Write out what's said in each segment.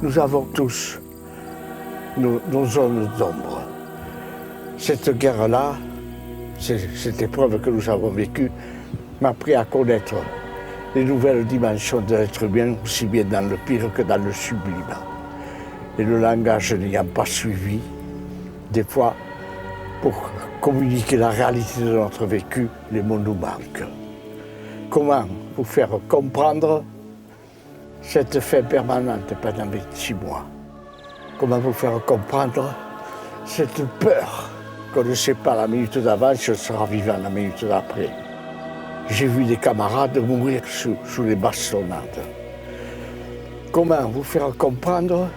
Nous avons tous nos zones d'ombre. Cette guerre-là, cette épreuve que nous avons vécue, m'a appris à connaître les nouvelles dimensions de l'être humain, aussi bien dans le pire que dans le sublime. Et le langage n'ayant pas suivi, des fois, pour communiquer la réalité de notre vécu, les mots nous manquent. Comment vous faire comprendre cette faim permanente pendant 26 mois? Comment vous faire comprendre cette peur qu'on ne sait pas la minute d'avant si on sera vivant la minute d'après? J'ai vu des camarades mourir sous les bastonnades. Comment vous faire comprendre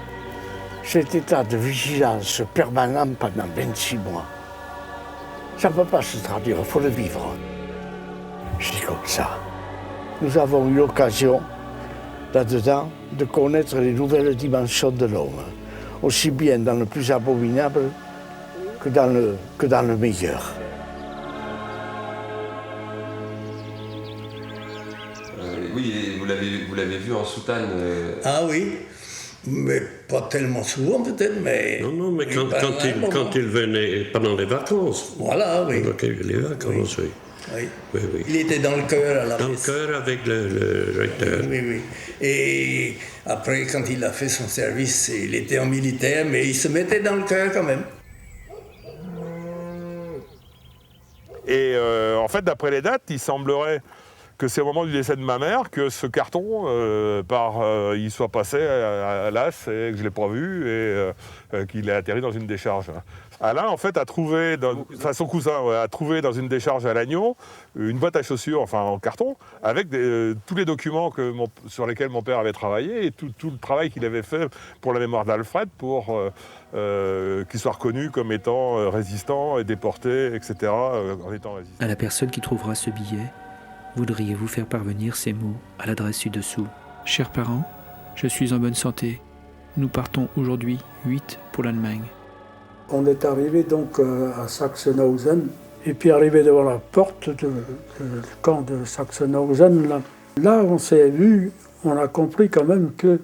cet état de vigilance permanent pendant 26 mois? Ça ne peut pas se traduire, il faut le vivre. Je dis comme ça. Nous avons eu l'occasion, là-dedans, de connaître les nouvelles dimensions de l'homme, aussi bien dans le plus abominable que dans le meilleur. Oui, vous l'avez vu en soutane. Ah oui, mais pas tellement souvent peut-être, mais... Non, mais quand il venait pendant les vacances. Voilà, oui. Les vacances, oui. Oui. Il était dans le chœur à la Dans le chœur avec le recteur. Oui. Et après, quand il a fait son service, il était en militaire, mais il se mettait dans le chœur quand même. Et en fait, d'après les dates, il semblerait que c'est au moment du décès de ma mère que ce carton, il soit passé à l'as et que je ne l'ai pas vu et qu'il ait atterri dans une décharge. Alain, en fait, son cousin a trouvé dans une décharge à Lannion une boîte à chaussures, enfin en carton, avec tous les documents sur lesquels mon père avait travaillé et tout le travail qu'il avait fait pour la mémoire d'Alfred, pour qu'il soit reconnu comme étant résistant et déporté, etc. En étant résistant. À la personne qui trouvera ce billet, voudriez-vous faire parvenir ces mots à l'adresse ci-dessous? Chers parents, je suis en bonne santé. Nous partons aujourd'hui 8 pour l'Allemagne. On est arrivé donc à Sachsenhausen, et puis arrivé devant la porte du camp de Sachsenhausen, là on s'est vu, on a compris quand même que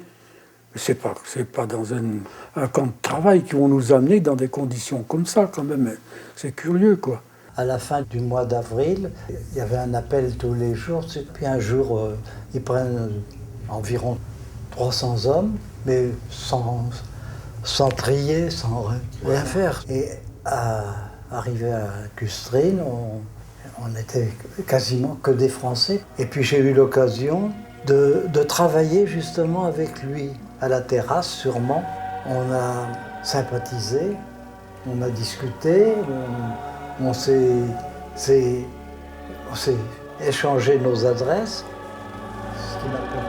c'est pas dans un camp de travail qui vont nous amener dans des conditions comme ça quand même. C'est curieux quoi. À la fin du mois d'avril, il y avait un appel tous les jours, puis un jour ils prennent environ 300 hommes, mais sans trier, sans rien faire. Et arrivé à Custrin, on était quasiment que des Français. Et puis j'ai eu l'occasion de travailler justement avec lui à la terrasse, sûrement. On a sympathisé, on a discuté, on s'est échangé nos adresses, ce qui m'a permis